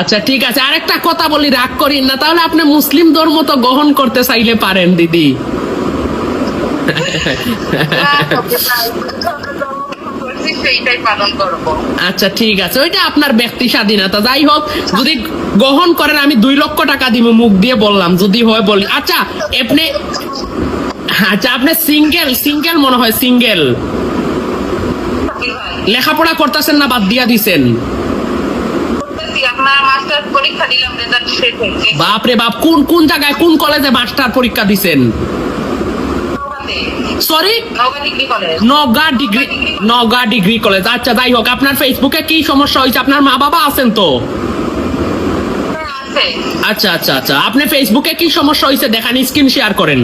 আচ্ছা ঠিক আছে, আরেকটা কথা বলি, রাগ করিন না, তাহলে আপনি মুসলিম ধর্ম তো গ্রহণ করতে চাইলে পারেন দিদি। সেইটাই পালন করবো। আচ্ছা ঠিক আছে, ওইটা আপনার ব্যক্তি স্বাধীনতা। যাই হোক, যদি গ্রহণ করেন আমি 2 লক্ষ টাকা দিব, মুখ দিয়ে বললাম, যদি হয় বলি। আচ্ছা আপনি, আচ্ছা আপনি সিঙ্গেল মনে হয়, সিঙ্গেল। লেখাপড়া করতেছেন না বাদ দিয়া দিছেন? আপনার মাস্টার পরীক্ষা দিলাম, রেজাল্ট শেষ হয়েছে। বাপরে বাপ, কোন জায়গায়, কোন কলেজে মাস্টার পরীক্ষা দিছেন? Sorry, Naogaon degree college. আচ্ছা যাই হোক, আপনার ফেসবুকে কি সমস্যা হয়েছে? আপনার মা বাবা আছেন তো? আচ্ছা আচ্ছা আচ্ছা, আপনি ফেসবুকে কি সমস্যা হয়েছে দেখান, স্ক্রিন শেয়ার করেন।